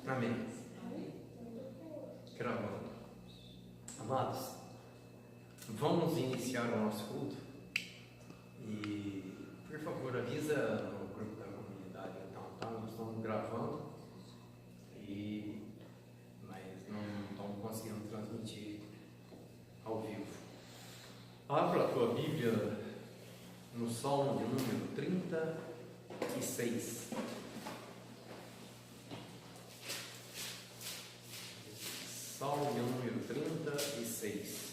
Amém. Gravando. Amados, vamos iniciar o nosso culto e, por favor, avisa no grupo da comunidade. Então, tá? Nós estamos gravando, mas não estamos conseguindo transmitir ao vivo. Abra a tua Bíblia no Salmo de número 36. Salmo de número 36.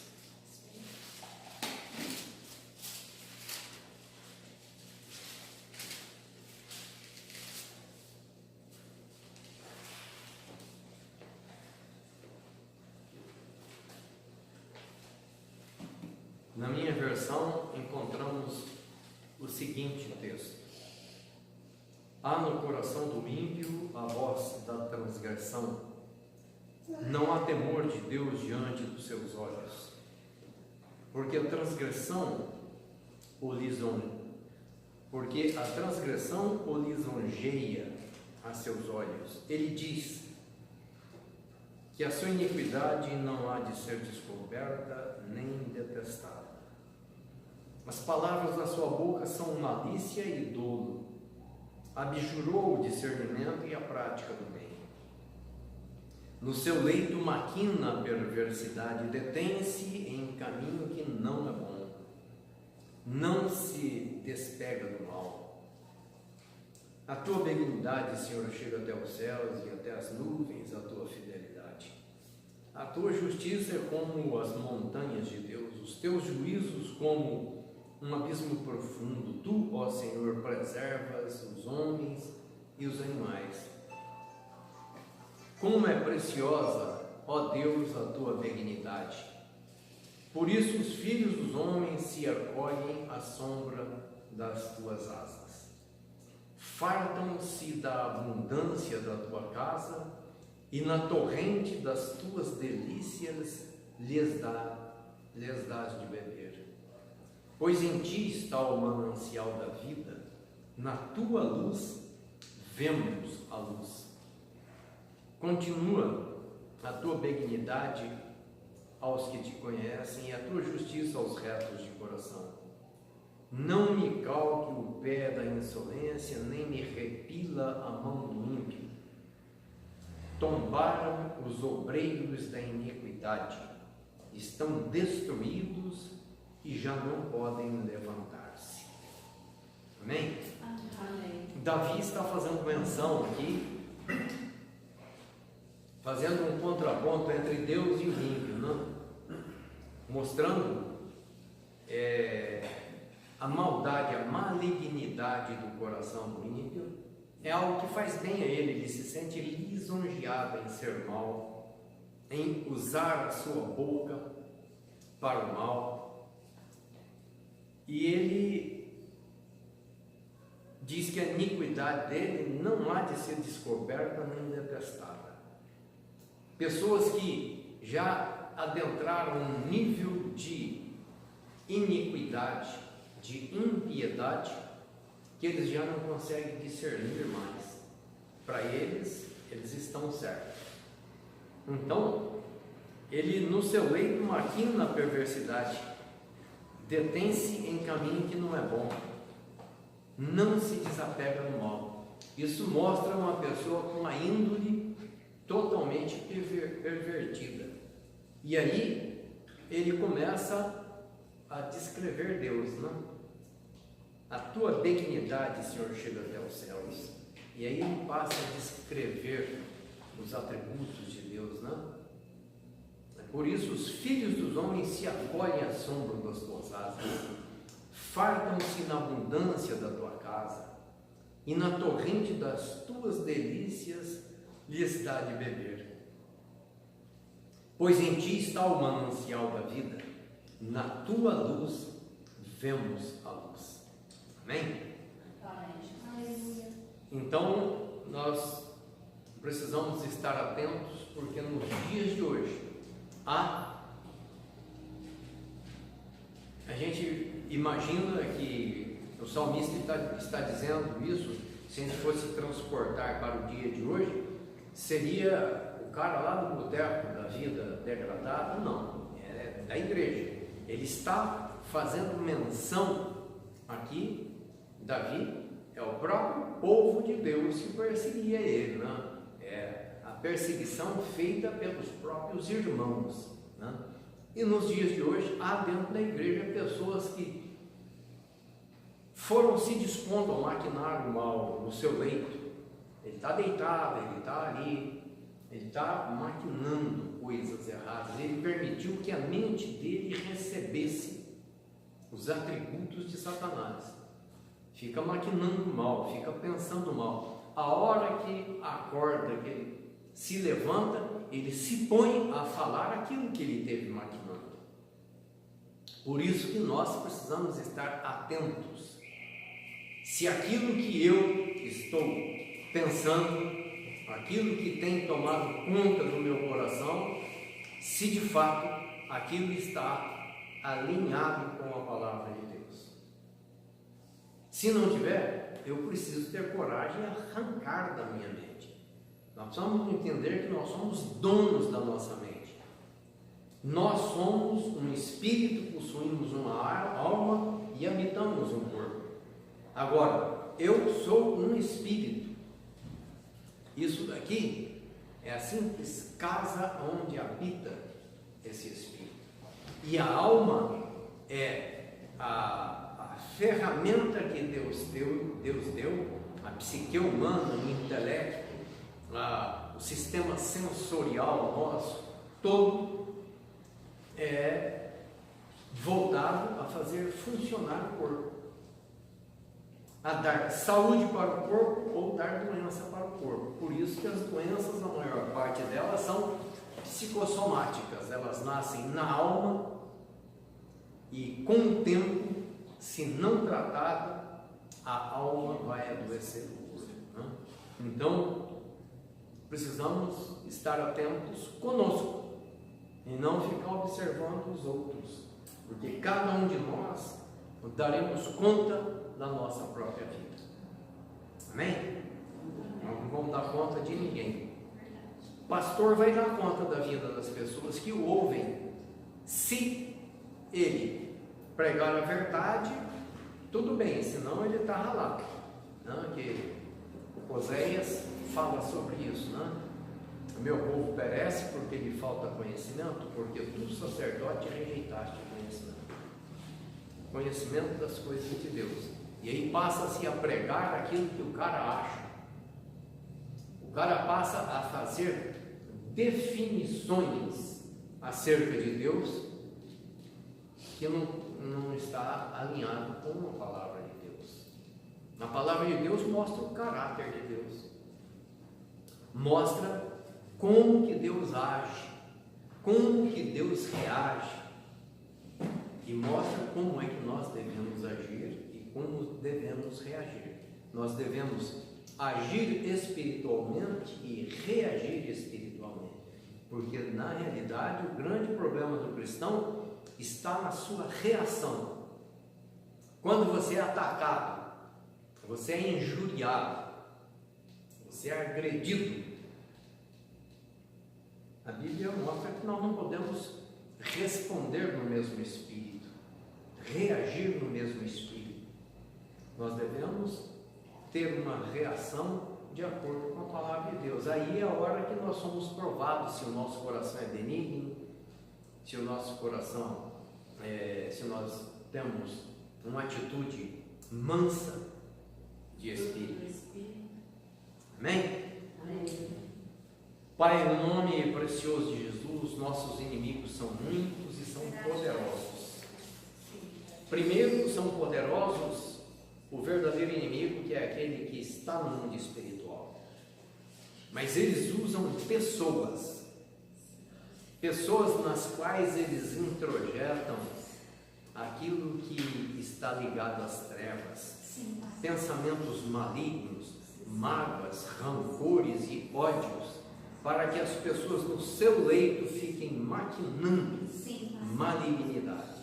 Na minha versão encontramos o seguinte texto: há no coração do ímpio a voz da transgressão. Não há temor de Deus diante dos seus olhos, porque a transgressão o lisonjeia a seus olhos. Ele diz que a sua iniquidade não há de ser descoberta nem detestada. As palavras da sua boca são malícia e dolo. Abjurou o discernimento e a prática do bem. No seu leito maquina a perversidade, detém-se em caminho que não é bom, não se despega do mal. A tua benignidade, Senhor, chega até os céus e até as nuvens, a tua fidelidade. A tua justiça é como as montanhas de Deus, os teus juízos como um abismo profundo. Tu, ó Senhor, preservas os homens e os animais. Como é preciosa, ó Deus, a tua benignidade. Por isso os filhos dos homens se acolhem à sombra das tuas asas. Fartam-se da abundância da tua casa, e na torrente das tuas delícias lhes dás de beber. Pois em ti está o manancial da vida, na tua luz vemos a luz. Continua a tua benignidade aos que te conhecem e a tua justiça aos retos de coração. Não me calque o pé da insolência, nem me repila a mão do ímpio. Tombaram os obreiros da iniquidade, estão destruídos e já não podem levantar-se. Amém? Amém. Davi está fazendo menção aqui, fazendo um contraponto entre Deus e o ímpio, não? Mostrando a maldade, a malignidade do coração do ímpio. É algo que faz bem a ele se sente lisonjeado em ser mal, em usar a sua boca para o mal. E ele diz que a iniquidade dele não há de ser descoberta nem detestada. Pessoas que já adentraram um nível de iniquidade, de impiedade, que eles já não conseguem discernir mais. Para eles estão certos. Então, ele no seu leito maquina a perversidade, detém-se em caminho que não é bom, não se desapega do mal. Isso mostra uma pessoa com uma índole totalmente pervertida. E aí ele começa a descrever Deus, não? A tua benignidade, Senhor, chega até os céus. E aí ele passa a descrever os atributos de Deus, não? Por isso os filhos dos homens se acolhem à sombra das tuas asas, fartam-se na abundância da tua casa, e na torrente das tuas delícias lhes dá de beber. Pois em ti está o manancial da vida, na tua luz vemos a luz. Amém? Amém. Então nós precisamos estar atentos, porque nos dias de hoje a gente imagina que o salmista está dizendo isso. Se a gente fosse transportar para o dia de hoje, seria o cara lá do boteco da vida degradada? Não, é da igreja. Ele está fazendo menção aqui, Davi é o próprio povo de Deus que perseguia ele, né? É a perseguição feita pelos próprios irmãos, né? E nos dias de hoje há dentro da igreja pessoas que foram se dispondo a maquinar o mal no seu leito. Ele está deitado, ele está ali, ele está maquinando coisas erradas. Ele permitiu que a mente dele recebesse os atributos de Satanás. Fica maquinando mal, fica pensando mal. A hora que acorda, que ele se levanta, ele se põe a falar aquilo que ele teve maquinando. Por isso que nós precisamos estar atentos. Se aquilo que eu estou pensando, aquilo que tem tomado conta do meu coração, se de fato aquilo está alinhado com a palavra de Deus. Se não tiver, eu preciso ter coragem de arrancar da minha mente. Nós precisamos entender que nós somos donos da nossa mente. Nós somos um espírito, possuímos uma alma e habitamos um corpo. Agora, eu sou um espírito. Isso daqui é a simples casa onde habita esse espírito. E a alma é a ferramenta que Deus deu, a psique humana, o intelecto, o sistema sensorial nosso, todo é voltado a fazer funcionar o corpo, a dar saúde para o corpo ou dar doença para o corpo. Por isso que as doenças, a maior parte delas são psicossomáticas, elas nascem na alma e com o tempo, se não tratada, a alma vai adoecer o corpo, né? Então, precisamos estar atentos conosco e não ficar observando os outros, porque cada um de nós daremos conta da nossa própria vida. Amém? Nós não vamos dar conta de ninguém. O pastor vai dar conta da vida das pessoas que o ouvem. Se ele pregar a verdade, tudo bem, senão ele está ralado, né? Que Oséias fala sobre isso, né? O meu povo perece porque lhe falta conhecimento, porque tu, sacerdote, rejeitaste o conhecimento das coisas de Deus. E aí passa-se a pregar aquilo que o cara acha. O cara passa a fazer definições acerca de Deus que não está alinhado com a palavra de Deus. A palavra de Deus mostra o caráter de Deus, mostra como que Deus age, como que Deus reage, e mostra como é que nós devemos agir e como devemos reagir. Nós devemos agir espiritualmente e reagir espiritualmente, porque na realidade o grande problema do cristão está na sua reação. Quando você é atacado, você é injuriado, você é agredido, a Bíblia mostra que nós não podemos responder no mesmo espírito, reagir no mesmo espírito. Nós devemos ter uma reação de acordo com a palavra de Deus. Aí é a hora que nós somos provados se o nosso coração é benigno, se o nosso coração, se nós temos uma atitude mansa de espírito. Amém? Amém. Pai, no nome precioso de Jesus, nossos inimigos são muitos e são poderosos. Primeiro, são poderosos o verdadeiro inimigo, que é aquele que está no mundo espiritual. Mas eles usam pessoas nas quais eles introjetam aquilo que está ligado às trevas, pensamentos malignos, mágoas, rancores e ódios, para que as pessoas no seu leito fiquem maquinando malignidade.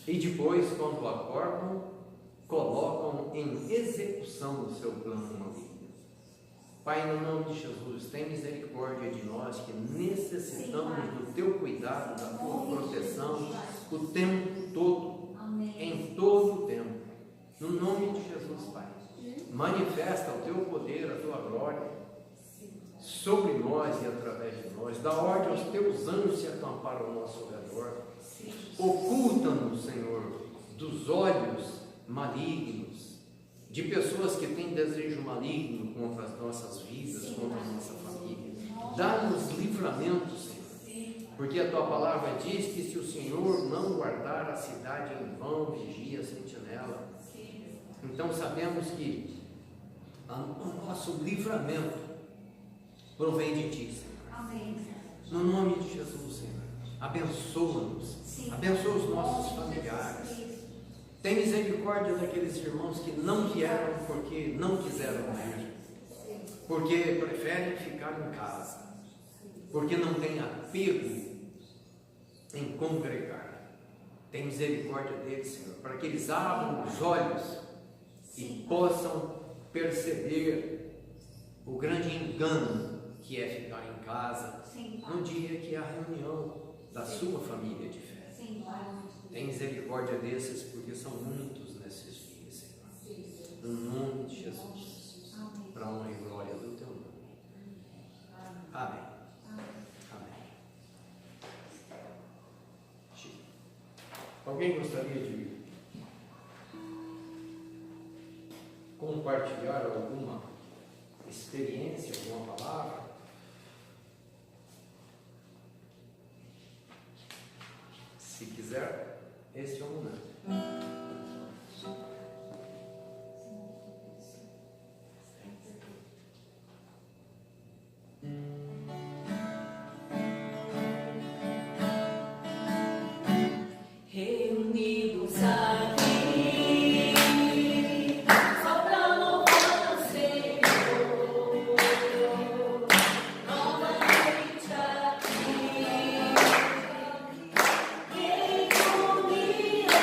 E depois, quando acordam, colocam em execução o seu plano maligno. Pai, no nome de Jesus, tem misericórdia de nós que necessitamos do teu cuidado, da tua proteção o tempo todo, em todo o tempo. No nome de Jesus, Pai, manifesta o teu poder, a tua glória sobre nós e através de nós. Dá ordem aos teus anjos se acampar ao nosso redor. Oculta-nos, Senhor, dos olhos malignos, de pessoas que têm desejo maligno contra as nossas vidas, contra a nossa família. Dá-nos livramento, Senhor, porque a tua palavra diz que se o Senhor não guardar a cidade em vão, vigia a sentinela. Então sabemos que o nosso livramento provém de ti, Senhor. No nome de Jesus, Senhor, abençoa-nos, abençoa os nossos familiares. Tem misericórdia daqueles irmãos que não vieram porque não quiseram vir, porque preferem ficar em casa, porque não têm apego em congregar. Tem misericórdia deles, Senhor, para que eles abram os olhos e possam perceber o grande engano que é ficar em casa no dia que é a reunião da sua família de fé. Tem misericórdia desses, porque são muitos nesses dias, Senhor. No nome de Jesus, para a honra e glória do teu nome. Amém. Amém. Alguém gostaria de compartilhar alguma experiência, alguma palavra? Se quiser, este é o momento. Reunidos aqui, só pra louvar o Senhor, novamente aqui, em comunhão,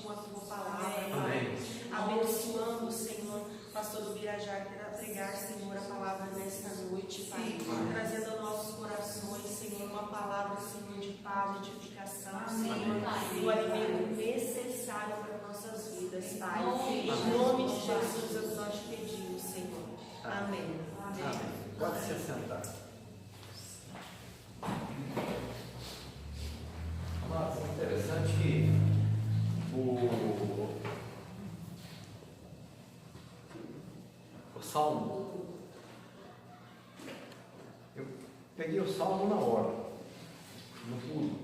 com a tua palavra, Amém. Pai. Abençoando, Senhor, pastor Birajá, para pregar, Senhor, a palavra nesta noite, Pai. Trazendo aos nossos corações, Senhor, uma palavra, Senhor, de paz, de edificação, Senhor, o alimento necessário para nossas vidas, Pai. Em nome de Jesus, é o que nós te pedimos, Senhor. Amém. Amém. Pode se sentar. Mas é interessante que o Salmo, eu peguei o Salmo na hora, no pulo,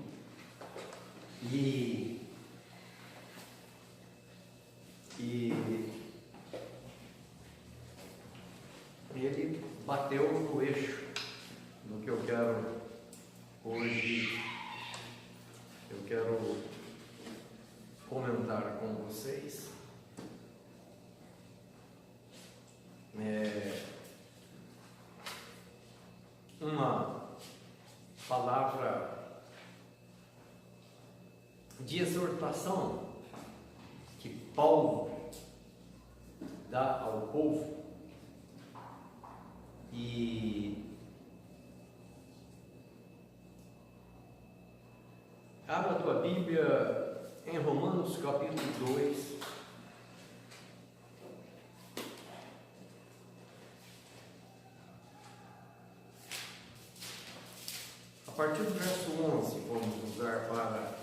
e ele bateu no eixo do que eu quero hoje. Eu quero comentar com vocês. Uma palavra de exortação que Paulo dá ao povo, e abra a tua Bíblia em Romanos capítulo 2. A partir do verso 11, vamos usar para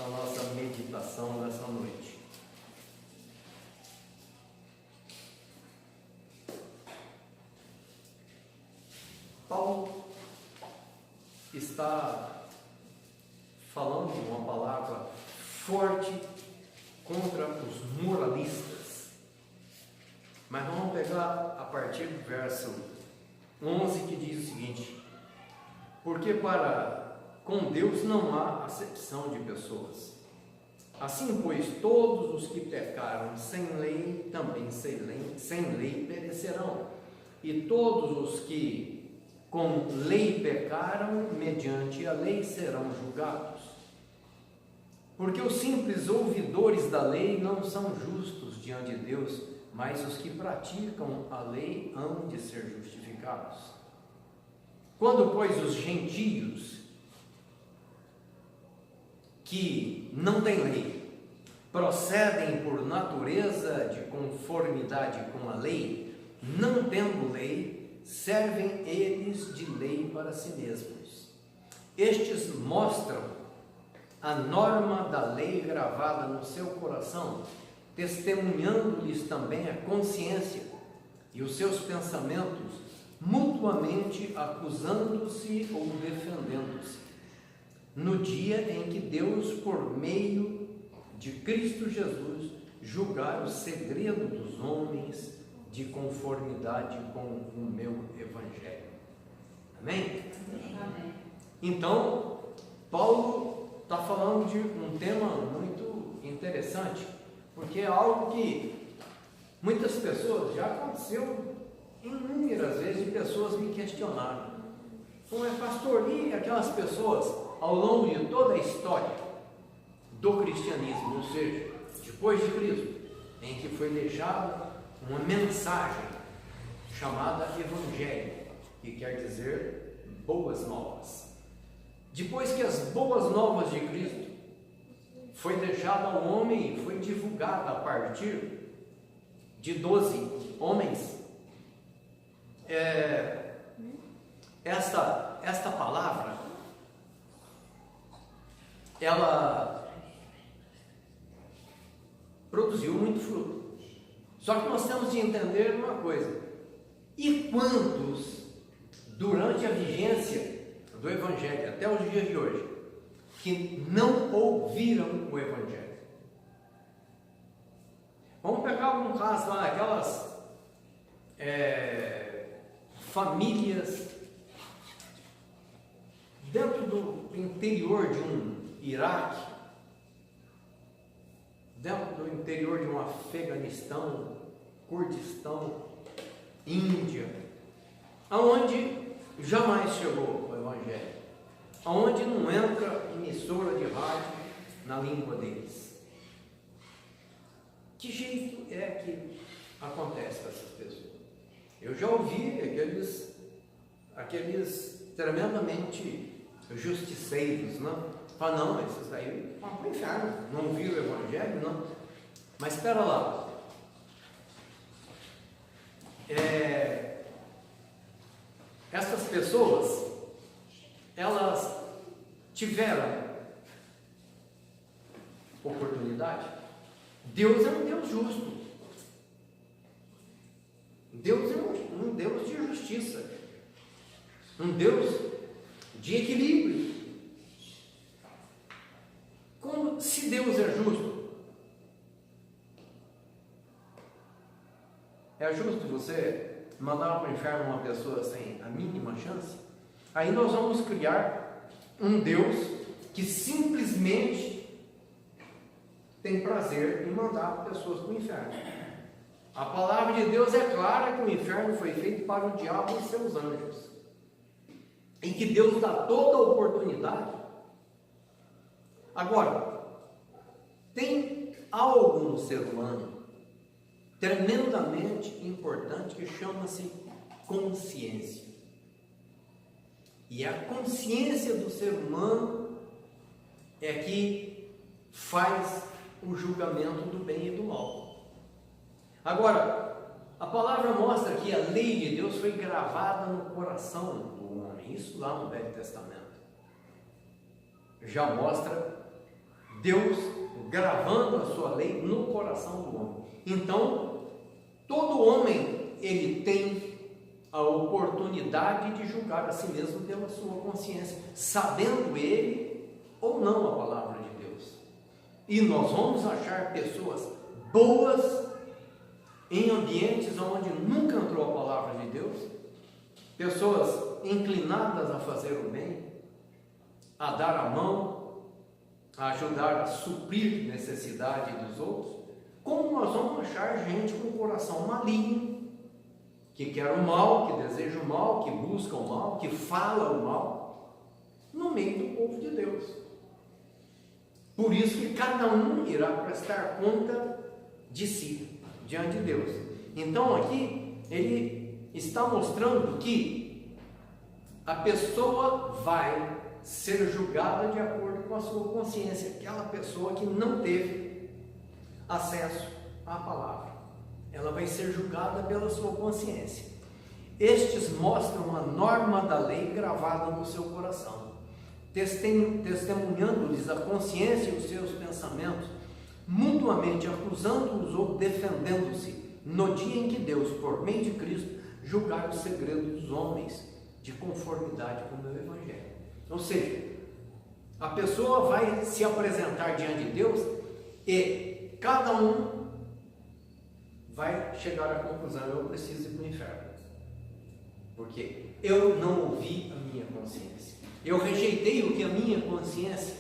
a nossa meditação nessa noite. Paulo está falando uma palavra forte contra os moralistas. Mas vamos pegar a partir do verso 11, que diz o seguinte: porque com Deus não há acepção de pessoas. Assim, pois, todos os que pecaram sem lei, também sem lei perecerão. E todos os que com lei pecaram, mediante a lei serão julgados. Porque os simples ouvidores da lei não são justos diante de Deus, mas os que praticam a lei hão de ser justificados. Quando, pois, os gentios que não têm lei procedem por natureza de conformidade com a lei, não tendo lei, servem eles de lei para si mesmos. Estes mostram a norma da lei gravada no seu coração, testemunhando-lhes também a consciência e os seus pensamentos, mutuamente acusando-se ou defendendo-se. No dia em que Deus, por meio de Cristo Jesus, julgar o segredo dos homens de conformidade com o meu Evangelho. Amém? Amém. Então, Paulo está falando de um tema muito interessante, porque é algo que muitas pessoas, já aconteceu inúmeras vezes, de pessoas me questionaram. Como é, pastor, e aquelas pessoas ao longo de toda a história do cristianismo, ou seja, depois de Cristo, em que foi deixada uma mensagem chamada Evangelho, que quer dizer boas novas. Depois que as boas novas de Cristo foi deixada ao homem e foi divulgada a partir de 12 homens, esta palavra, ela produziu muito fruto. Só que nós temos de entender uma coisa: e quantos, durante a vigência do Evangelho até os dias de hoje, que não ouviram o Evangelho? Vamos pegar um caso lá, aquelas famílias dentro do interior de um Iraque, dentro do interior de um Afeganistão, Kurdistão, Índia, aonde jamais chegou o Evangelho, onde não entra emissora de rádio na língua deles. Que jeito é que acontece com essas pessoas? Eu já ouvi aqueles tremendamente justiceiros, não? Falam, não, esses aí vão para o inferno, não viram o Evangelho, não. Mas espera lá. Essas pessoas, elas tiveram oportunidade. Deus é um Deus justo. Deus é um Deus de justiça, um Deus de equilíbrio. Como se Deus é justo? É justo você mandar para o inferno uma pessoa sem a mínima chance? Aí nós vamos criar um Deus que simplesmente tem prazer em mandar pessoas para o inferno. A palavra de Deus é clara que o inferno foi feito para o diabo e seus anjos, e que Deus dá toda a oportunidade. Agora, tem algo no ser humano tremendamente importante que chama-se consciência. E a consciência do ser humano é que faz o julgamento do bem e do mal. Agora, a palavra mostra que a lei de Deus foi gravada no coração do homem, isso lá no Velho Testamento. Já mostra Deus gravando a sua lei no coração do homem. Então, todo homem, ele tem a oportunidade de julgar a si mesmo pela sua consciência, sabendo ele ou não a palavra de Deus. E nós vamos achar pessoas boas em ambientes onde nunca entrou a palavra de Deus, pessoas inclinadas a fazer o bem, a dar a mão, a ajudar a suprir necessidade dos outros, como nós vamos achar gente com coração maligno, que quer o mal, que deseja o mal, que busca o mal, que fala o mal, no meio do povo de Deus. Por isso que cada um irá prestar conta de si, diante de Deus. Então aqui, ele está mostrando que a pessoa vai ser julgada de acordo com a sua consciência, aquela pessoa que não teve acesso à palavra, ela vai ser julgada pela sua consciência. Estes mostram a norma da lei gravada no seu coração, testemunhando-lhes a consciência e os seus pensamentos, mutuamente acusando-os ou defendendo-se, no dia em que Deus, por meio de Cristo, julgar os segredos dos homens, de conformidade com o meu Evangelho. Ou seja, a pessoa vai se apresentar diante de Deus e cada um vai chegar à conclusão: eu preciso ir para o inferno, porque eu não ouvi a minha consciência, eu rejeitei o que a minha consciência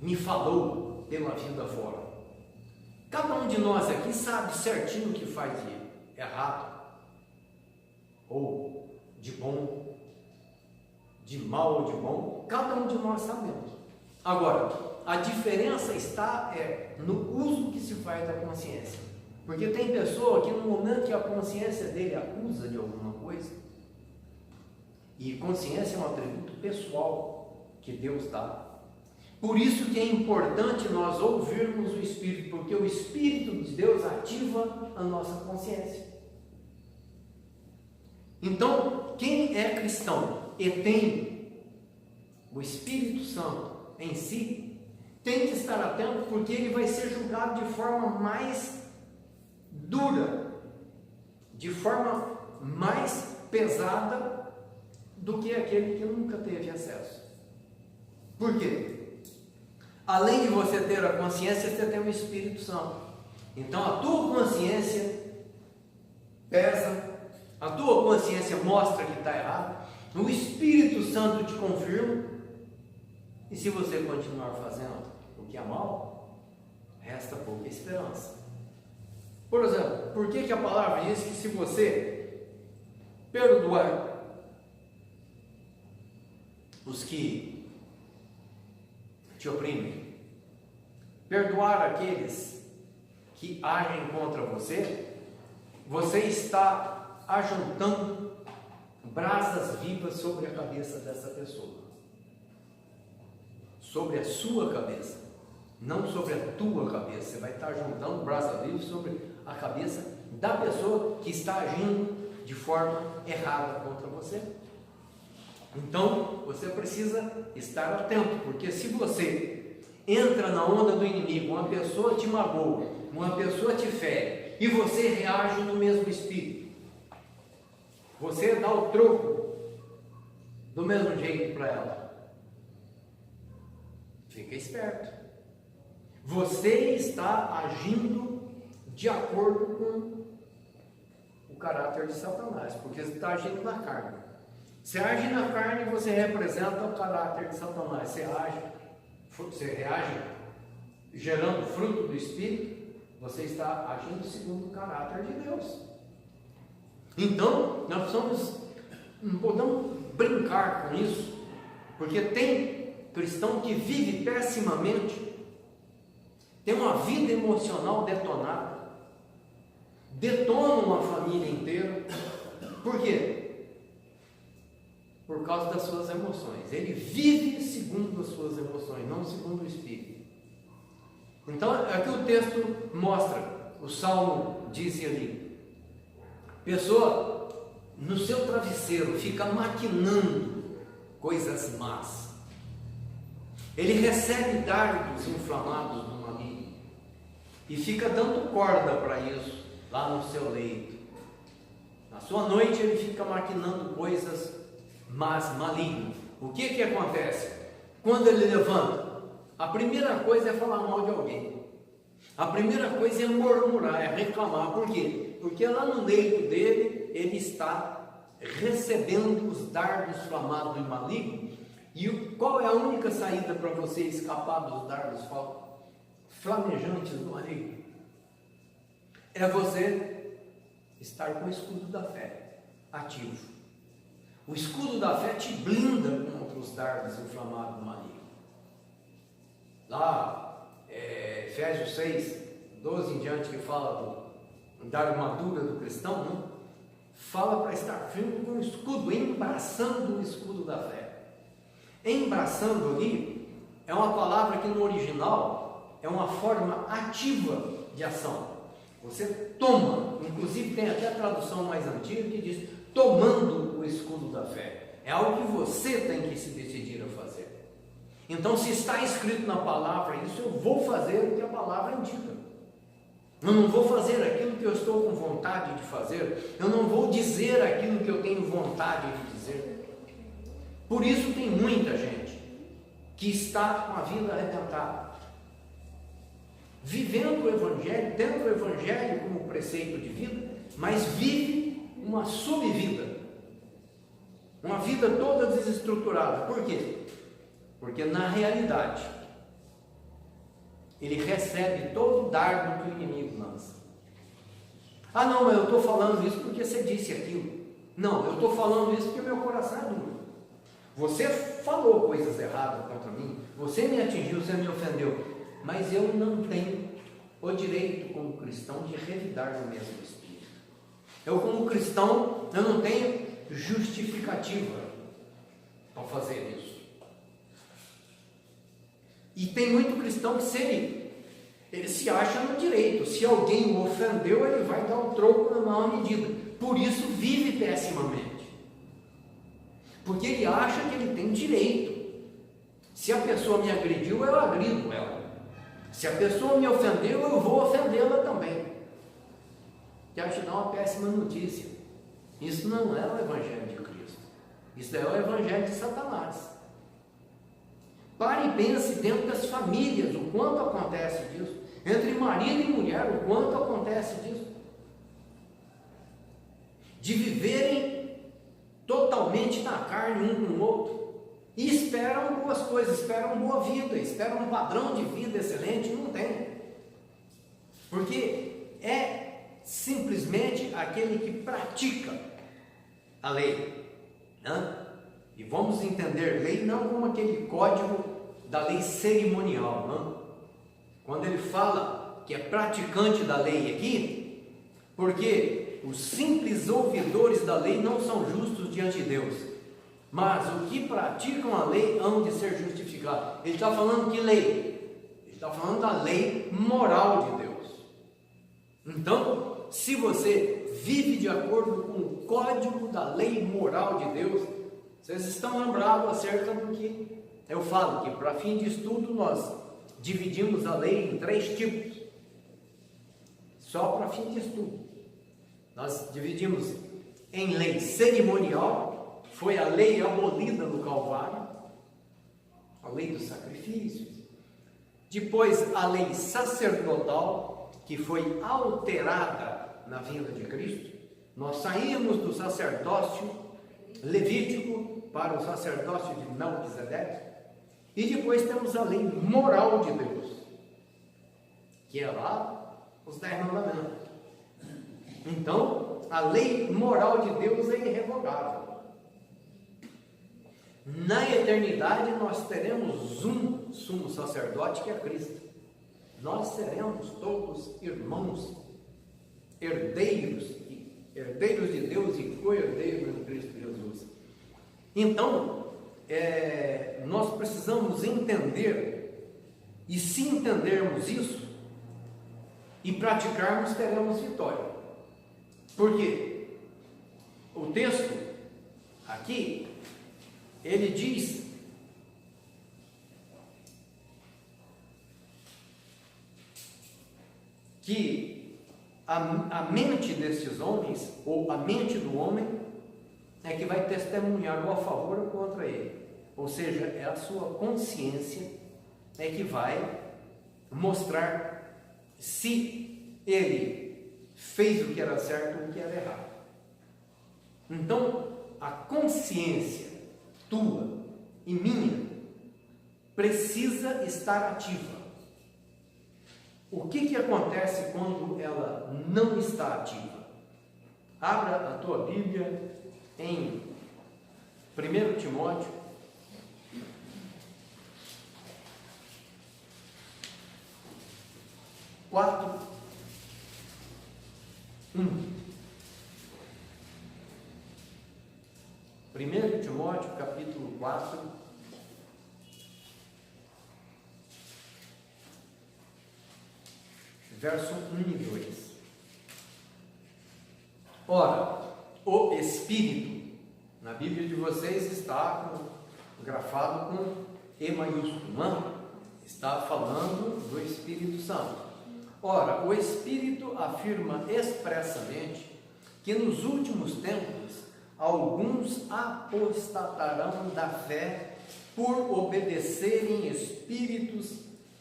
me falou pela vida fora. Cada um de nós aqui sabe certinho o que faz de errado, ou de bom, de mal ou de bom, cada um de nós sabemos. Agora, a diferença está no uso que se faz da consciência. Porque tem pessoa que no momento que a consciência dele acusa de alguma coisa, e consciência é um atributo pessoal que Deus dá. Por isso que é importante nós ouvirmos o Espírito, porque o Espírito de Deus ativa a nossa consciência. Então, quem é cristão e tem o Espírito Santo em si, tem que estar atento, porque ele vai ser julgado de forma mais dura, de forma mais pesada do que aquele que nunca teve acesso. Por quê? Além de você ter a consciência, você tem o Espírito Santo. Então a tua consciência pesa, a tua consciência mostra que está errado, o Espírito Santo te confirma, e se você continuar fazendo o que é mal, resta pouca esperança. Por exemplo, por que a palavra diz que se você perdoar os que te oprimem, perdoar aqueles que agem contra você, você está ajuntando brasas vivas sobre a cabeça dessa pessoa, sobre a sua cabeça, não sobre a tua cabeça. Você vai estar juntando brasas vivas sobre a cabeça da pessoa que está agindo de forma errada contra você. Então, você precisa estar atento, porque se você entra na onda do inimigo, uma pessoa te magoa, uma pessoa te fere, e você reage no mesmo espírito, você dá o troco do mesmo jeito para ela, fica esperto. Você está agindo de acordo com o caráter de Satanás, porque você está agindo na carne. Você age na carne e você representa o caráter de Satanás. Você reage gerando fruto do Espírito, você está agindo segundo o caráter de Deus. Então, nós não podemos brincar com isso, porque tem cristão que vive pessimamente, tem uma vida emocional detonada, detona uma família inteira. Por quê? Por causa das suas emoções. Ele vive segundo as suas emoções, não segundo o Espírito. Então, aqui o texto mostra, o Salmo diz ali, pessoa no seu travesseiro fica maquinando coisas más. Ele recebe dardos inflamados do maligno e fica dando corda para isso lá no seu leito. Na sua noite ele fica maquinando coisas mas maligno. O que acontece? Quando ele levanta, a primeira coisa é falar mal de alguém. A primeira coisa é murmurar, é reclamar. Por quê? Porque lá no leito dele, ele está recebendo os dardos inflamados e malignos. E qual é a única saída para você escapar dos dardos flamejantes do maligno? É você estar com o escudo da fé ativo. O escudo da fé te blinda contra os dardos inflamados do maligno. Lá, Efésios 6, 12 em diante, que fala da armadura do cristão, não? Fala para estar firme com o escudo, embraçando o escudo da fé. Embraçando ali, é uma palavra que no original é uma forma ativa de ação. Você toma, inclusive tem até a tradução mais antiga que diz, tomando o escudo da fé. É algo que você tem que se decidir a fazer. Então, se está escrito na palavra isso, eu vou fazer o que a palavra indica. Eu não vou fazer aquilo que eu estou com vontade de fazer. Eu não vou dizer aquilo que eu tenho vontade de dizer. Por isso tem muita gente que está com a vida arrebentada, vivendo o Evangelho, tendo o Evangelho como preceito de vida, mas vive uma subvida, uma vida toda desestruturada. Por quê? Porque na realidade ele recebe todo o dardo que o inimigo lança. Ah não, mas eu estou falando isso porque você disse aquilo. Não, eu estou falando isso porque meu coração é duro. Você falou coisas erradas contra mim, você me atingiu, você me ofendeu, mas eu não tenho o direito como cristão de revidar no mesmo espírito. Eu como cristão, eu não tenho justificativa para fazer isso. E tem muito cristão que ele se acha no direito. Se alguém o ofendeu, ele vai dar um troco na maior medida. Por isso vive pessimamente. Porque ele acha que ele tem direito. Se a pessoa me agrediu, eu agrido ela. Se a pessoa me ofendeu, eu vou ofendê-la também. Quero te dar uma péssima notícia. Isso não é o Evangelho de Cristo. Isso é o Evangelho de Satanás. Pare e pense dentro das famílias o quanto acontece disso. Entre marido e mulher, o quanto acontece disso. De viverem totalmente na carne um com o outro. E esperam boas coisas, esperam boa vida, esperam um padrão de vida excelente. Não tem. Porque é simplesmente aquele que pratica a lei, né? E vamos entender lei não como aquele código da lei cerimonial, não. Quando ele fala que é praticante da lei aqui, porque os simples ouvidores da lei não são justos diante de Deus, mas os que praticam a lei hão de ser justificados. Ele está falando que lei? Ele está falando da lei moral de Deus. Então, se você vive de acordo com o código da lei moral de Deus, vocês estão lembrados acerca do que eu falo, que para fim de estudo nós dividimos a lei em 3 tipos, só para fim de estudo. Nós dividimos em lei cerimonial, foi a lei abolida no Calvário, a lei dos sacrifícios. Depois a lei sacerdotal, que foi alterada na vinda de Cristo. Nós saímos do sacerdócio levítico para o sacerdócio de Melquisedeque. E depois temos a lei moral de Deus, que é lá os 10 mandamentos. Então, a lei moral de Deus é irrevogável. Na eternidade nós teremos um sumo sacerdote, que é Cristo. Nós seremos todos irmãos, herdeiros de Deus e co-herdeiros de Cristo Jesus. Então, nós precisamos entender, e se entendermos isso e praticarmos, teremos vitória. Por quê? O texto aqui, ele diz que a mente desses homens, ou a mente do homem, é que vai testemunhar ou a favor ou contra ele. Ou seja, é a sua consciência que vai mostrar se ele fez o que era certo ou o que era errado. Então, a consciência tua e minha precisa estar ativa. O que acontece quando ela não está ativa? Abra a tua Bíblia em 1 Timóteo, (4:1). 1 Timóteo, capítulo 4, verso 1 e 2. Ora, o Espírito, na Bíblia de vocês está grafado com E maiúsculo, não? Está falando do Espírito Santo. Ora, o Espírito afirma expressamente que nos últimos tempos alguns apostatarão da fé por obedecerem espíritos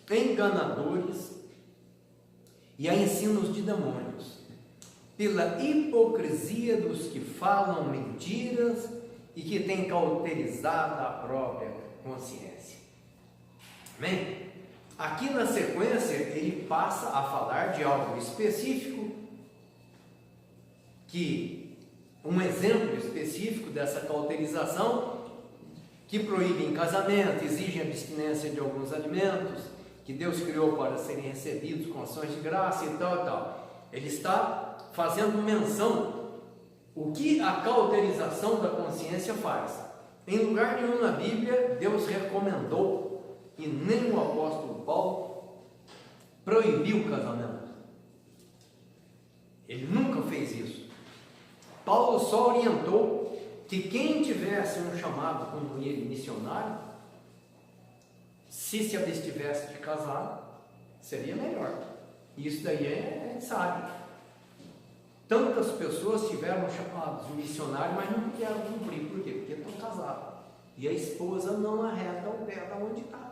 enganadores e a ensinos de demônios, pela hipocrisia dos que falam mentiras e que têm cauterizado a própria consciência. Amém? Aqui na sequência ele passa a falar de algo específico, que um exemplo específico dessa cauterização, que proíbem casamento, exigem abstinência de alguns alimentos que Deus criou para serem recebidos com ações de graça e tal e tal. Ele está fazendo menção o que a cauterização da consciência faz. Em lugar nenhum na Bíblia Deus recomendou, e nem o apóstolo Paulo proibiu o casamento. Ele nunca fez isso. Paulo só orientou que quem tivesse um chamado como ele missionário, se abstivesse de casar, seria melhor. Isso daí a gente sabe. Tantas pessoas tiveram chamados de missionário, mas não querem cumprir. Por quê? Porque estão casados. E a esposa não arreta o pé de onde está.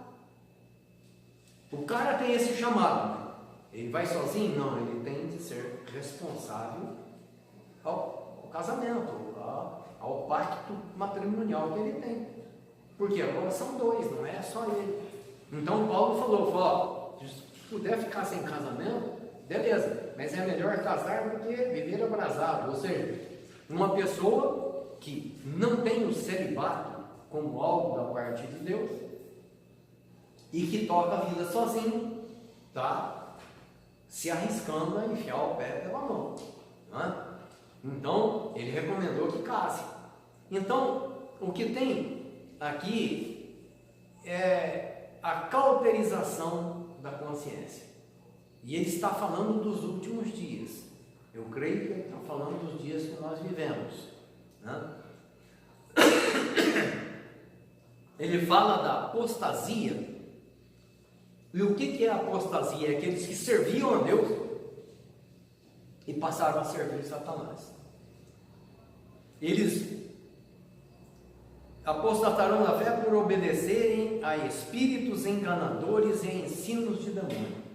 O cara tem esse chamado. Ele vai sozinho? Não, ele tem de ser responsável ao casamento, ao pacto matrimonial que ele tem. Porque agora são dois, não é só ele. Então Paulo falou, se puder ficar sem casamento, beleza, mas é melhor casar do que viver abrasado. Ou seja, uma pessoa que não tem o celibato, como algo da parte de Deus e que toca a vida sozinho, tá? Se arriscando a enfiar o pé pela mão, né? Então, ele recomendou que case. Então, o que tem aqui é a cauterização da consciência. E ele está falando dos últimos dias. Eu creio que ele está falando dos dias que nós vivemos, né? Ele fala da apostasia. E o que é a apostasia? É aqueles que serviam a Deus e passaram a servir Satanás. Eles apostatarão da fé por obedecerem a espíritos enganadores e a ensinos de demônio.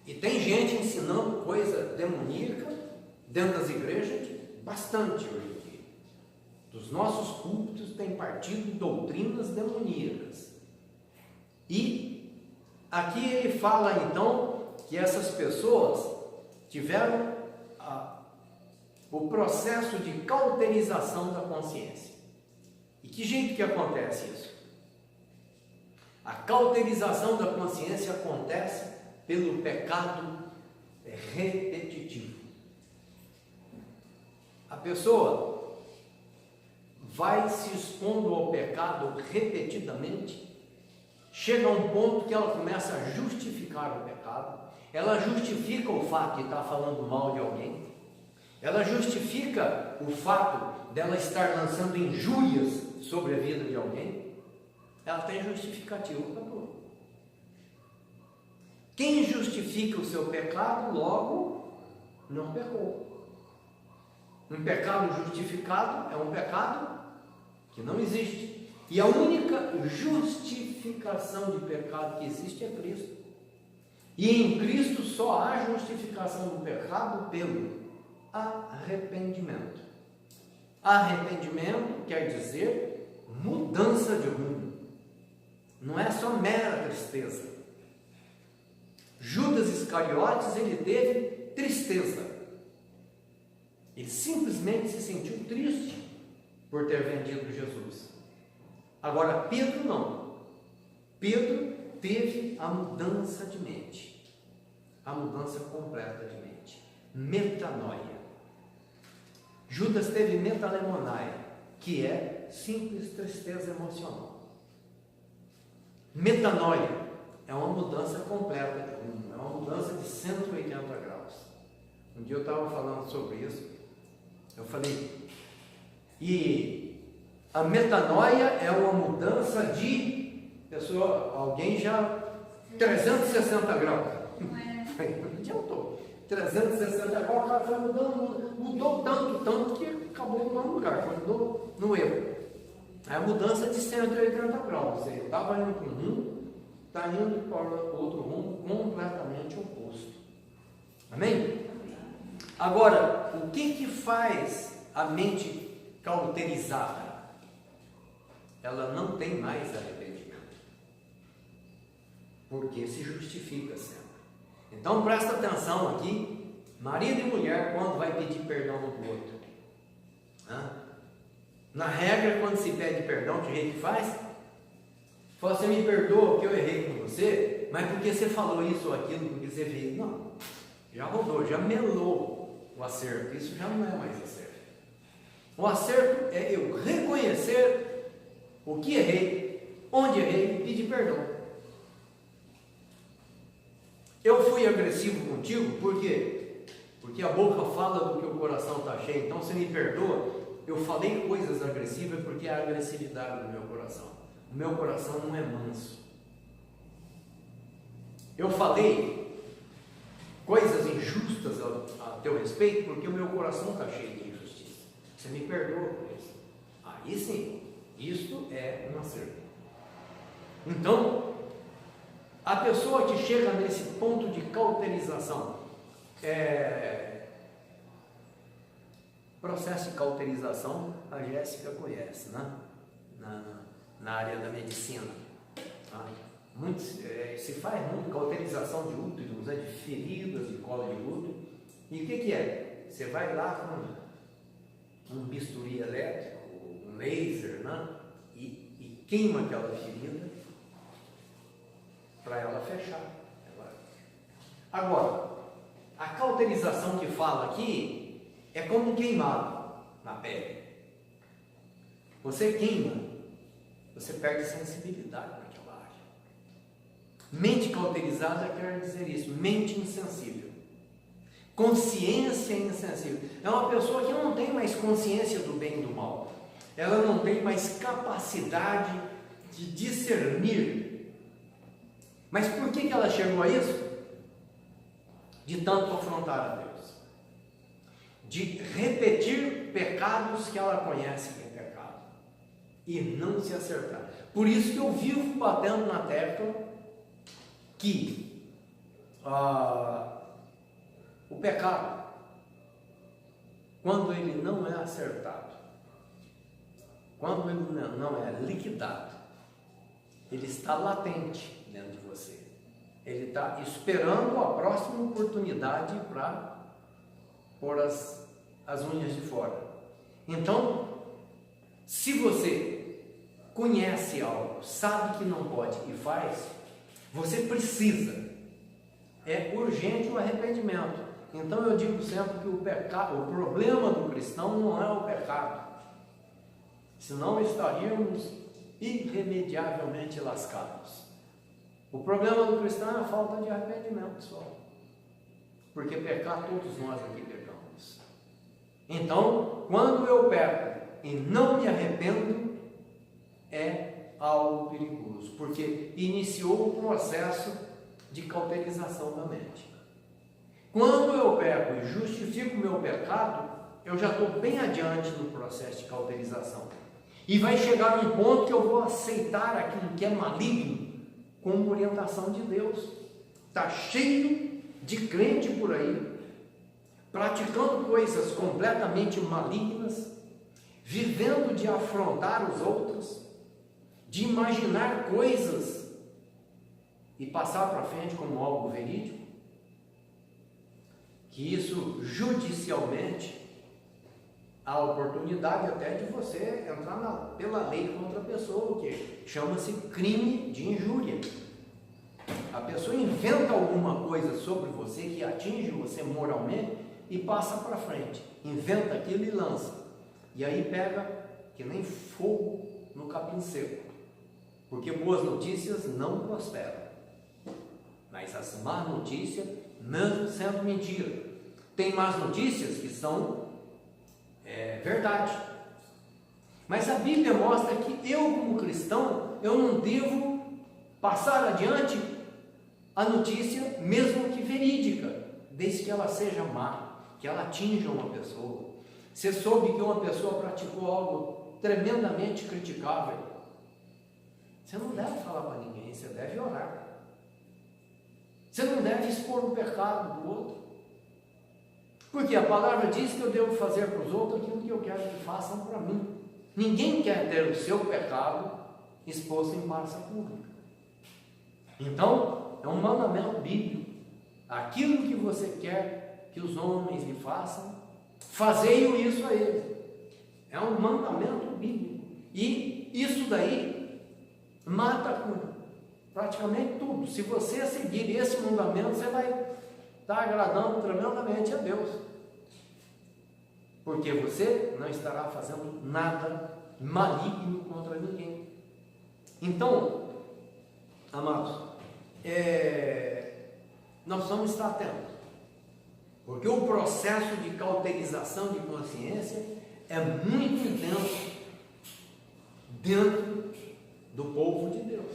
E tem gente ensinando coisa demoníaca dentro das igrejas, bastante hoje em dia. Dos nossos púlpitos tem partido doutrinas demoníacas. E aqui ele fala então que essas pessoas tiveram o processo de cauterização da consciência. E que jeito que acontece isso? A cauterização da consciência acontece pelo pecado repetitivo. A pessoa vai se expondo ao pecado repetidamente, chega a um ponto que ela começa a justificar o pecado, ela justifica o fato de estar falando mal de alguém, ela justifica o fato dela estar lançando injúrias sobre a vida de alguém, ela tem justificativa para tudo. Quem justifica o seu pecado, logo, não pecou. Um pecado justificado é um pecado que não existe. E a única justificação de pecado que existe é Cristo. E em Cristo só há justificação do pecado pelo arrependimento. Arrependimento quer dizer mudança de rumo. Não é só mera tristeza. Judas Iscariotes, ele teve tristeza. Ele simplesmente se sentiu triste por ter vendido Jesus. Agora, Pedro não. Pedro teve a mudança de mente. A mudança completa de mente. Metanoia. Judas teve metalemonaia, que é simples tristeza emocional. Metanoia é uma mudança completa de rumo, é uma mudança de 180 graus. Um dia eu estava falando sobre isso, eu falei, e a metanoia é uma mudança de pessoa, alguém já 360 graus. Não adiantou. 360 graus, o cara foi mudou tanto que acabou no mesmo lugar, mudou no erro. É a mudança de 180 graus, você estava indo para um rumo, está indo para outro rumo completamente oposto. Amém? Agora, o que faz a mente cauterizada? Ela não tem mais arrependimento, porque se justifica sempre. Então presta atenção aqui, marido e mulher, quando vai pedir perdão um para o outro. Na regra, quando se pede perdão, que jeito que faz? Fala, você me perdoa porque eu errei com você, mas porque você falou isso ou aquilo, porque você fez. Não, já rodou, já melou o acerto, isso já não é mais acerto. O acerto é eu reconhecer o que errei, onde errei e pedir perdão. Eu fui agressivo contigo, por quê? Porque a boca fala do que o coração está cheio. Então, você me perdoa, eu falei coisas agressivas porque é a agressividade do meu coração. O meu coração não é manso. Eu falei coisas injustas a teu respeito porque o meu coração está cheio de injustiça. Você me perdoa por isso. Aí sim, isto é um acerto. Então, a pessoa que chega nesse ponto de cauterização, processo de cauterização, a Jéssica conhece, né? Na área da medicina. Tá? Se faz muito cauterização de úteros, né? De feridas, de colo de útero. E o que é? Você vai lá com um bisturi elétrico, um laser, né? queima aquela ferida para ela fechar. Agora, a cauterização que fala aqui é como um queimado na pele. Você queima, você perde sensibilidade naquela área. Mente cauterizada quer dizer isso, mente insensível. Consciência insensível. É uma pessoa que não tem mais consciência do bem e do mal. Ela não tem mais capacidade de discernir. Mas por que ela chegou a isso? De tanto afrontar a Deus. De repetir pecados que ela conhece que é pecado. E não se acertar. Por isso que eu vivo batendo na tecla que o pecado, quando ele não é acertado, quando ele não é liquidado, ele está latente dentro de você. Ele está esperando a próxima oportunidade para pôr as unhas de fora. Então, se você conhece algo, sabe que não pode e faz, você precisa. É urgente o arrependimento. Então eu digo sempre que o problema do cristão não é o pecado. Senão estaríamos irremediavelmente lascados. O problema do cristão é a falta de arrependimento só. Porque pecar, todos nós aqui pecamos. Então, quando eu peco e não me arrependo, é algo perigoso. Porque iniciou o processo de cauterização da mente. Quando eu peco e justifico o meu pecado, eu já estou bem adiante no processo de cauterização. E vai chegar um ponto que eu vou aceitar aquilo que é maligno como orientação de Deus. Está cheio de crente por aí, praticando coisas completamente malignas, vivendo de afrontar os outros, de imaginar coisas e passar para frente como algo verídico, que isso judicialmente há oportunidade até de você entrar pela lei contra a pessoa, o que chama-se crime de injúria. A pessoa inventa alguma coisa sobre você que atinge você moralmente e passa para frente, inventa aquilo e lança, e aí pega que nem fogo no capim seco, porque boas notícias não prosperam, mas as más notícias, mesmo sendo mentira, tem más notícias que são verdade. Mas a Bíblia mostra que eu, como cristão, eu não devo passar adiante a notícia, mesmo que verídica, desde que ela seja má, que ela atinja uma pessoa. Você soube que uma pessoa praticou algo tremendamente criticável, você não deve falar para ninguém, você deve orar. Você não deve expor o pecado do outro. Porque a palavra diz que eu devo fazer para os outros aquilo que eu quero que façam para mim. Ninguém quer ter o seu pecado exposto em praça pública. Então, é um mandamento bíblico. Aquilo que você quer que os homens lhe façam, fazei-o isso a eles. É um mandamento bíblico. E isso daí mata com praticamente tudo. Se você seguir esse mandamento, você vai está agradando tremendamente a Deus, porque você não estará fazendo nada maligno contra ninguém. Então, amados, nós precisamos estar atentos, porque o processo de cauterização de consciência é muito intenso dentro do povo de Deus,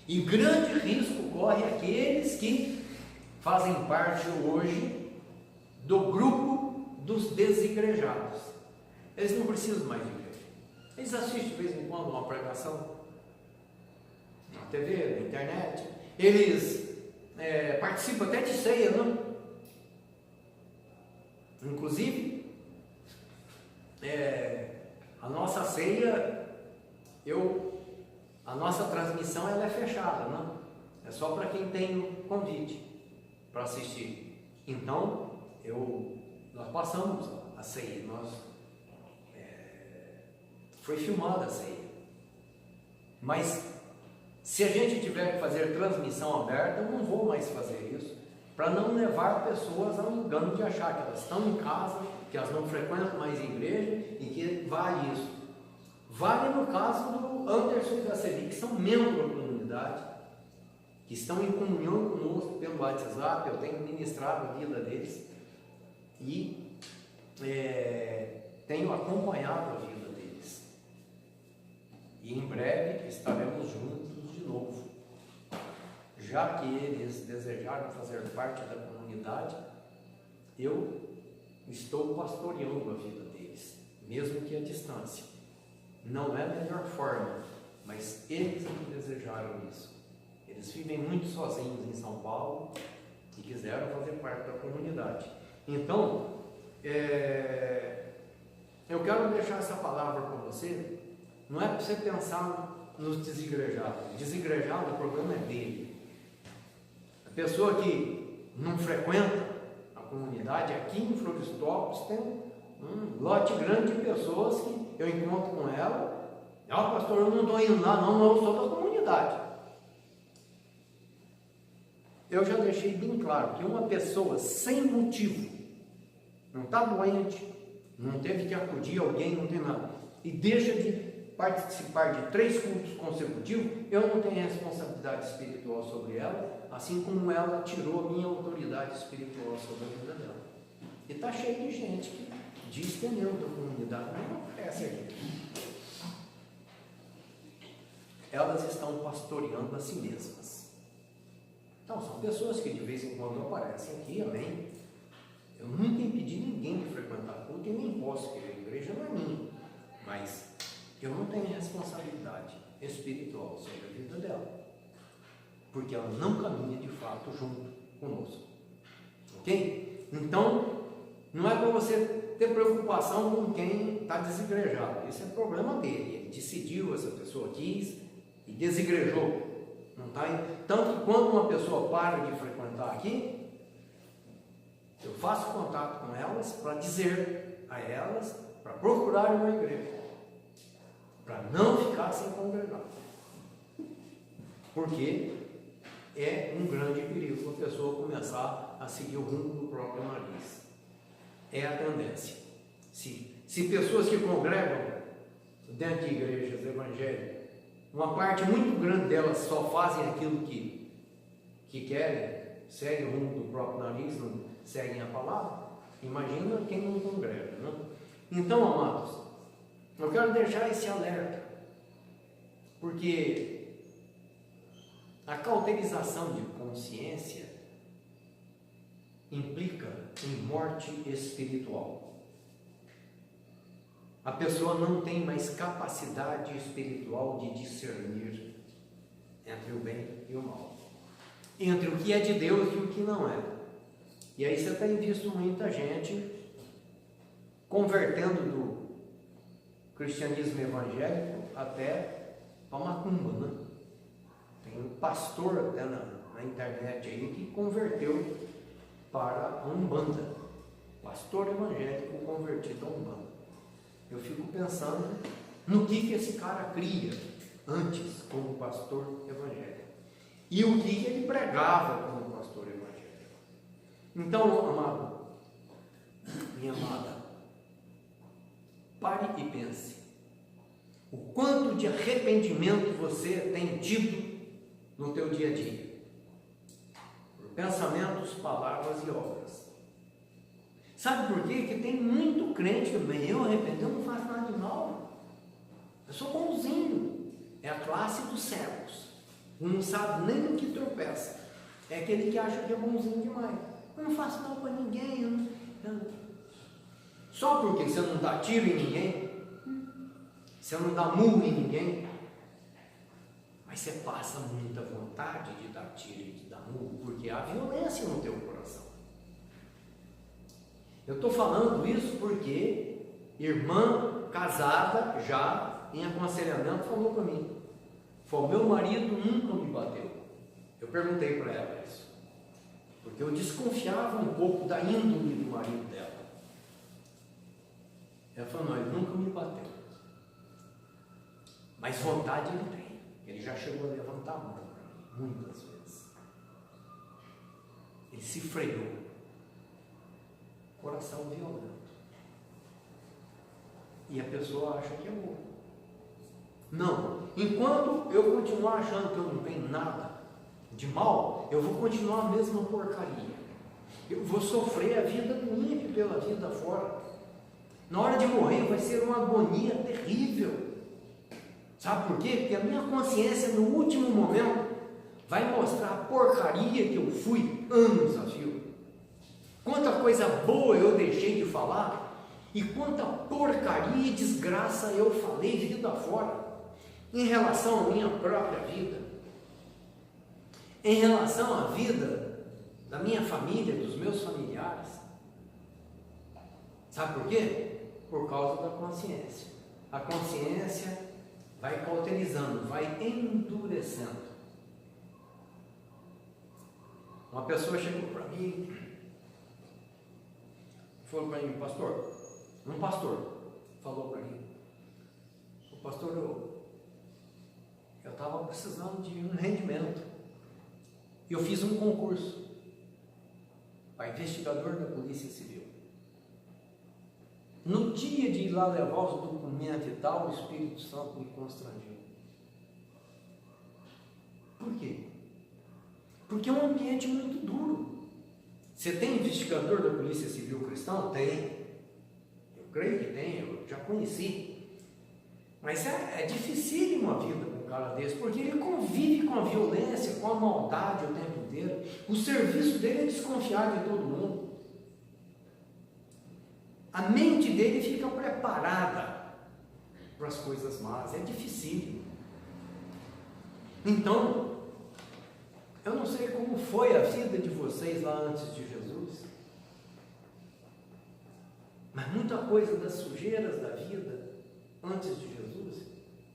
e grande risco corre aqueles que fazem parte hoje do grupo dos desigrejados. Eles não precisam mais de igreja. Eles assistem de vez em quando uma pregação na TV, na internet. Eles participam até de ceia, não? Inclusive, a nossa ceia, a nossa transmissão ela é fechada, não? É só para quem tem o convite para assistir. Então, nós passamos a ceia, foi filmada a ceia. Mas se a gente tiver que fazer transmissão aberta, eu não vou mais fazer isso, para não levar pessoas ao engano de achar que elas estão em casa, que elas não frequentam mais igreja e que vale isso. Vale no caso do Anderson e da Cebi, que são membros da comunidade, que estão em comunhão conosco pelo WhatsApp. Eu tenho ministrado a vida deles e tenho acompanhado a vida deles. E em breve estaremos juntos de novo. Já que eles desejaram fazer parte da comunidade, eu estou pastoreando a vida deles, mesmo que à distância. Não é a melhor forma, mas eles não desejaram isso. Eles vivem muito sozinhos em São Paulo e quiseram fazer parte da comunidade. Então, eu quero deixar essa palavra para você. Não é para você pensar nos desigrejados. Desigrejado, o problema é dele. A pessoa que não frequenta a comunidade, aqui em Florestópolis tem um lote grande de pessoas que eu encontro com ela. Pastor, eu não estou indo lá, não, eu sou da comunidade. Eu já deixei bem claro que uma pessoa sem motivo, não está doente, não teve que acudir alguém, não tem nada, e deixa de participar de 3 cultos consecutivos, eu não tenho responsabilidade espiritual sobre ela, assim como ela tirou a minha autoridade espiritual sobre a vida dela. E está cheio de gente que diz que é membro da comunidade, mas não aparece aqui. Elas estão pastoreando a si mesmas. Então, são pessoas que de vez em quando aparecem aqui, amém? Eu nunca impedi ninguém de frequentar culto e nem posso, porque a igreja não é minha. Mas eu não tenho responsabilidade espiritual sobre a vida dela, porque ela não caminha de fato junto conosco. Ok? Então, não é para você ter preocupação com quem está desigrejado. Esse é problema dele. Ele decidiu, essa pessoa quis e desigrejou. Não tá? Tanto que quando uma pessoa para de frequentar aqui, eu faço contato com elas para dizer a elas para procurar uma igreja, para não ficar sem congregar, porque é um grande perigo a pessoa começar a seguir o rumo do próprio nariz. É a tendência. Se pessoas que congregam dentro de igrejas evangélicas, uma parte muito grande delas só fazem aquilo que querem, seguem o rumo do próprio nariz, não seguem a palavra, imagina quem não congrega, né? Então, amados, eu quero deixar esse alerta, porque a cauterização de consciência implica em morte espiritual. A pessoa não tem mais capacidade espiritual de discernir entre o bem e o mal, entre o que é de Deus e o que não é. E aí você tem visto muita gente convertendo do cristianismo evangélico até para macumba, né? Tem um pastor até na internet aí que converteu para a Umbanda, pastor evangélico convertido a Umbanda. Eu fico pensando no que esse cara cria antes como pastor evangélico e o que ele pregava como pastor evangélico. Então, amado, minha amada, pare e pense. O quanto de arrependimento você tem tido no teu dia a dia? Por pensamentos, palavras e obras. Sabe por quê? Que tem muito crente que bem, eu arrependo, eu não faço nada de mal. Eu sou bonzinho. É a classe dos cegos. Não sabe nem no que tropeça. É aquele que acha que é bonzinho demais. Eu não faço mal para ninguém. Só porque você não dá tiro em ninguém, você não dá murro em ninguém, mas você passa muita vontade de dar tiro e de dar murro, porque há violência no teu coração. Eu estou falando isso porque irmã casada já em aconselhamento falou para mim, falou, meu marido nunca me bateu. Eu perguntei para ela isso, porque eu desconfiava um pouco da índole do marido dela. Ela falou, não, ele nunca me bateu, mas vontade ele tem. Ele já chegou a levantar a mão muitas vezes. Ele se freou. Coração violento. E a pessoa acha que é bom. Não. Enquanto eu continuar achando que eu não tenho nada de mal, eu vou continuar a mesma porcaria. Eu vou sofrer a vida do ímpio pela vida fora. Na hora de morrer vai ser uma agonia terrível. Sabe por quê? Porque a minha consciência no último momento vai mostrar a porcaria que eu fui anos a fio. Quanta coisa boa eu deixei de falar e quanta porcaria e desgraça eu falei de vida fora em relação à minha própria vida, em relação à vida da minha família, dos meus familiares. Sabe por quê? Por causa da consciência. A consciência vai cauterizando, vai endurecendo. Uma pessoa chegou para mim, falou para mim, pastor, um pastor falou para mim, o pastor, eu estava precisando de um rendimento, e eu fiz um concurso para investigador da Polícia Civil. No dia de ir lá levar os documentos e tal, o Espírito Santo me constrangeu. Por quê? Porque é um ambiente muito duro. Você tem investigador da Polícia Civil cristão? Tem. Eu creio que tem, eu já conheci. Mas é dificílimo a vida com um cara desse, porque ele convive com a violência, com a maldade o tempo inteiro. O serviço dele é desconfiar de todo mundo. A mente dele fica preparada para as coisas más, é difícil. Então, eu não sei como foi a vida de vocês lá antes de Jesus, mas muita coisa das sujeiras da vida antes de Jesus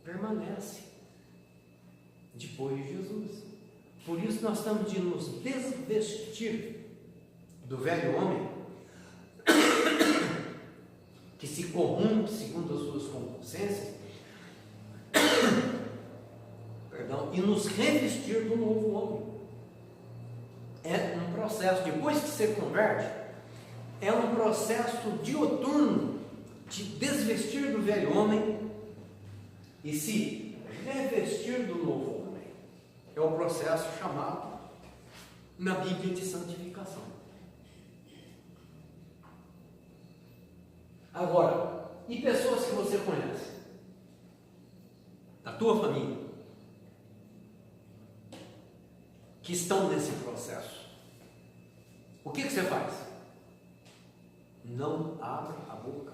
permanece depois de Jesus. Por isso nós temos de nos desvestir do velho homem que se corrompe segundo as suas concupiscências, e nos revestir do novo homem. É um processo, depois que você converte, é um processo dioturno de desvestir do velho homem e se revestir do novo homem. É o processo chamado na Bíblia de santificação. Agora, e pessoas que você conhece? Da tua família? Que estão nesse processo. O que você faz? Não abre a boca.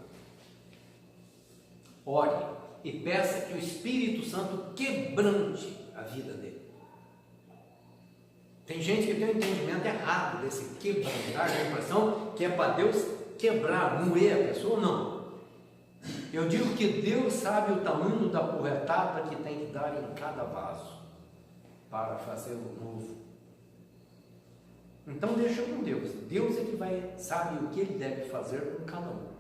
Ore e peça que o Espírito Santo quebrante a vida dele. Tem gente que tem um entendimento errado desse quebrantar, a impressão que é para Deus quebrar, moer a pessoa. Não. Eu digo que Deus sabe o tamanho da porretada que tem que dar em cada vaso para fazer o novo. Então deixa com Deus. Deus é que sabe o que Ele deve fazer com cada um.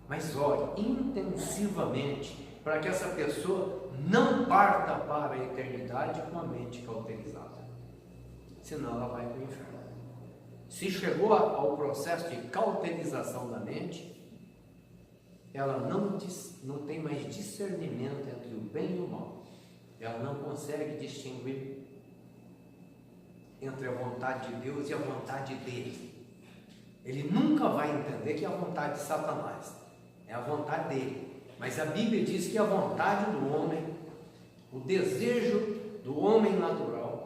Mas ore intensivamente para que essa pessoa não parta para a eternidade com a mente cauterizada. Senão ela vai para o inferno. Se chegou ao processo de cauterização da mente, ela não tem mais discernimento entre o bem e o mal. Ela não consegue distinguir entre a vontade de Deus e a vontade dele. Ele nunca vai entender que é a vontade de Satanás, é a vontade dele. Mas a Bíblia diz que a vontade do homem, o desejo do homem natural,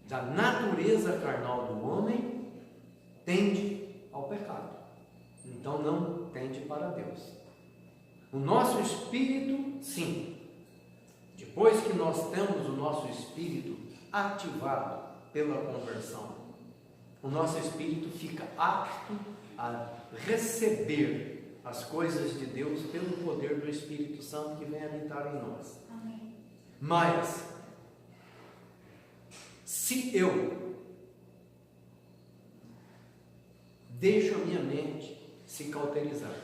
da natureza carnal do homem, tende ao pecado. Então não tende para Deus. O nosso espírito, sim. Depois que nós temos o nosso espírito ativado pela conversão, o nosso espírito fica apto a receber as coisas de Deus pelo poder do Espírito Santo que vem habitar em nós. Amém. Mas, se eu deixo a minha mente se cauterizar,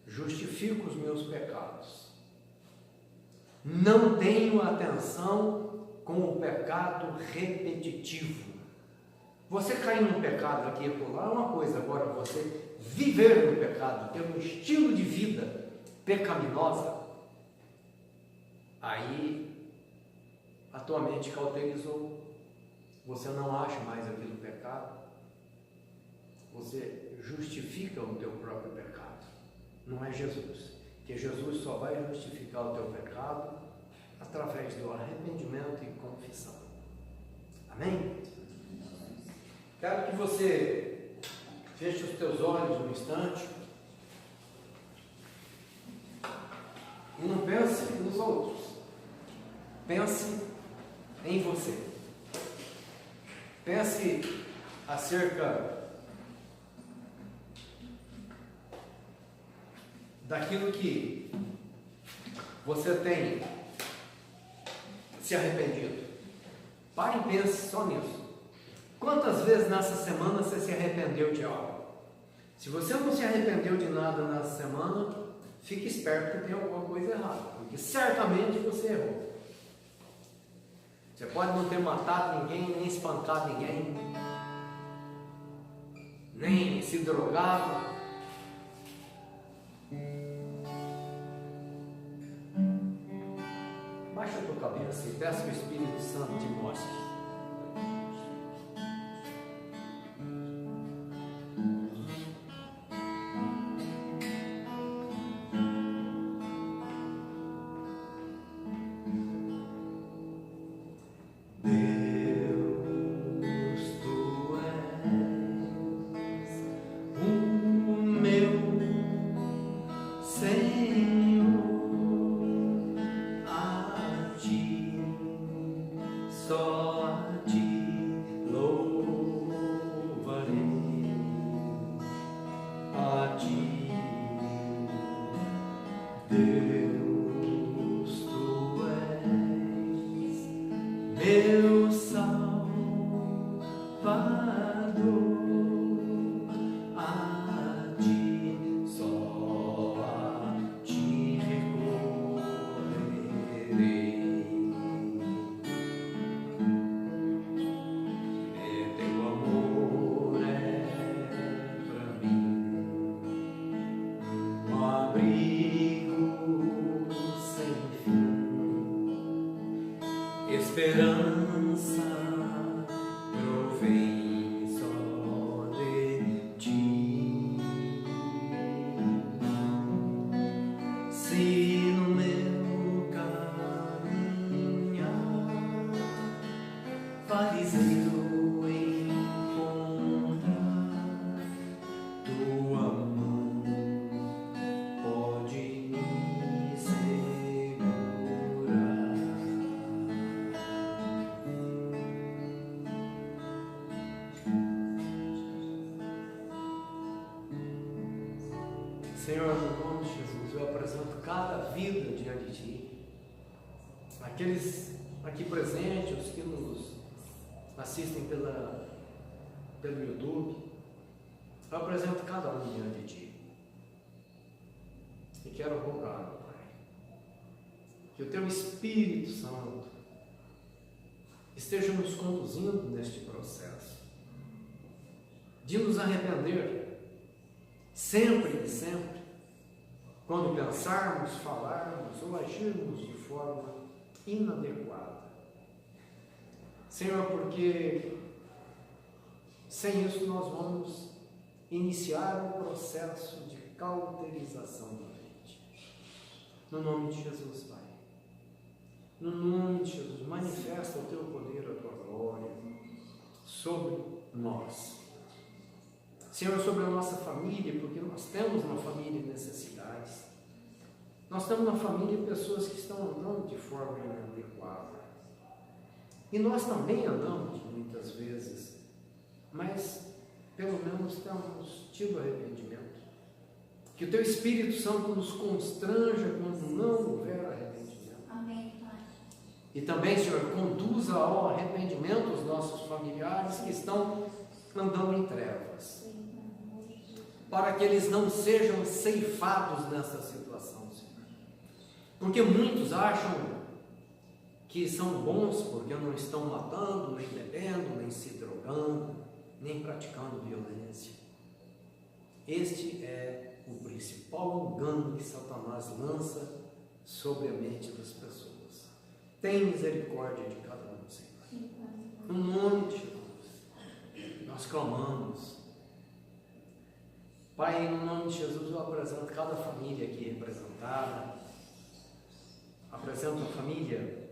justifico os meus pecados, Não tenho atenção com o pecado repetitivo. Você cair no pecado aqui e acolá é uma coisa, agora você viver no pecado, ter um estilo de vida pecaminosa, aí a tua mente cauterizou, você não acha mais aquilo pecado, você justifica o teu próprio pecado, não é Jesus, porque Jesus só vai justificar o teu pecado através do arrependimento e confissão. Amém? Quero que você feche os teus olhos um instante e não pense nos outros, pense em você. Pense acerca daquilo que você tem se arrependido. Pare e pense só nisso. Quantas vezes nessa semana você se arrependeu de algo? Se você não se arrependeu de nada nessa semana, fique esperto que tem alguma coisa errada, porque certamente você errou. Você pode não ter matado ninguém, nem espancado ninguém, nem se drogado. Baixa a tua cabeça e peça que o Espírito Santo te mostre. Meu Salvador, a ti, só a ti recorrerei. Teu amor é pra mim um abrigo sem fim. Esperança provém só de ti. Se no meu caminhar fales eu encontrar, tua mão pode me segurar. Senhor, no nome de Jesus, eu apresento cada vida diante de Ti. Aqueles aqui presentes, os que nos assistem pelo YouTube, eu apresento cada um diante de Ti. E quero rogar, meu Pai, que o Teu Espírito Santo esteja nos conduzindo neste processo de nos arrepender sempre e sempre, quando pensarmos, falarmos ou agirmos de forma inadequada. Senhor, porque sem isso nós vamos iniciar um processo de cauterização da mente. No nome de Jesus, Pai. No nome de Jesus, manifesta o Teu poder, a Tua glória sobre nós. Senhor, sobre a nossa família, porque nós temos na família necessidades. Nós temos na família pessoas que estão andando de forma inadequada. E nós também andamos muitas vezes, mas pelo menos temos tido arrependimento. Que o Teu Espírito Santo nos constranja quando não houver arrependimento. Amém, Pai. E também, Senhor, conduza ao arrependimento os nossos familiares que estão andando em trevas, para que eles não sejam ceifados nessa situação, Senhor. Porque muitos acham que são bons porque não estão matando, nem bebendo, nem se drogando, nem praticando violência. Este é o principal engano que Satanás lança sobre a mente das pessoas. Tem misericórdia de cada um, Senhor. No nome de Jesus, nós clamamos. Pai, no nome de Jesus, eu apresento cada família aqui representada. Apresento a família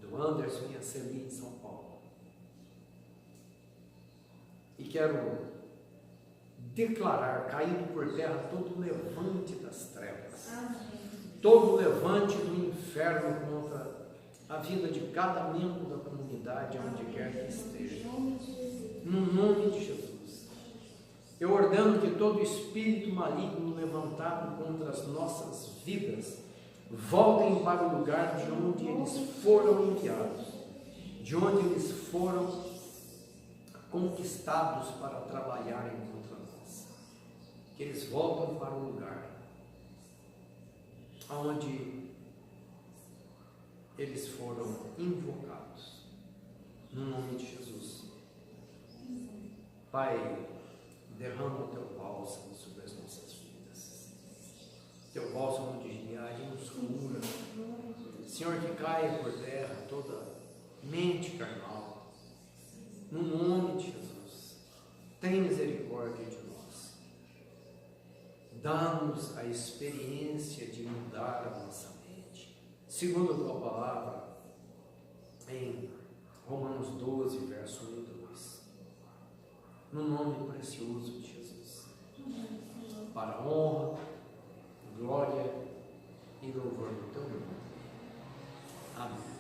do Anderson e a Celi em São Paulo. E quero declarar, caído por terra, todo levante das trevas. Todo levante do inferno contra a vida de cada membro da comunidade, onde quer que esteja. No nome de Jesus. Eu ordeno que todo espírito maligno levantado contra as nossas vidas voltem para o lugar de onde eles foram enviados, de onde eles foram conquistados para trabalharem contra nós. Que eles voltem para o lugar onde eles foram invocados, no nome de Jesus. Pai, derrama o teu bálsamo sobre as nossas vidas, teu bálsamo de viagem nos cura, Senhor, que caia por terra toda mente carnal, no nome de Jesus. Tem misericórdia de nós, dá-nos a experiência de mudar a nossa mente, segundo a tua palavra, em Romanos 12, verso 1 e 2, no nome precioso de Jesus, para a honra, glória e louvor do teu nome. Amém.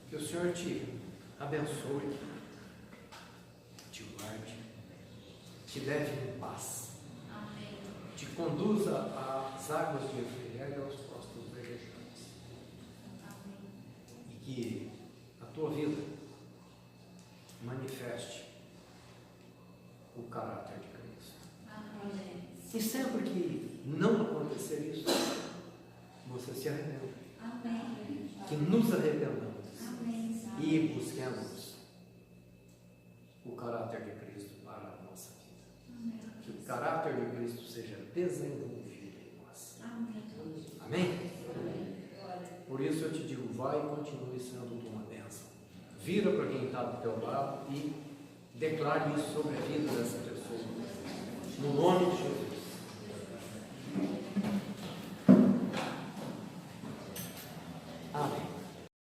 Que o Senhor te abençoe, te guarde, te leve em paz, Amém. te conduza às águas de refrigério e aos postos verdejantes, e que a tua vida manifeste o caráter de Cristo. Amém. E sempre que não acontecer isso, você se arrependa. Amém. Que nos arrependamos Amém. e busquemos o caráter de Cristo para a nossa vida. Que o caráter de Cristo seja desenvolvido em nós. Amém? Por isso eu te digo, vai e continue sendo uma bênção. Vira para quem está do teu lado e declare isso sobre a vida dessa pessoa. No nome de Jesus.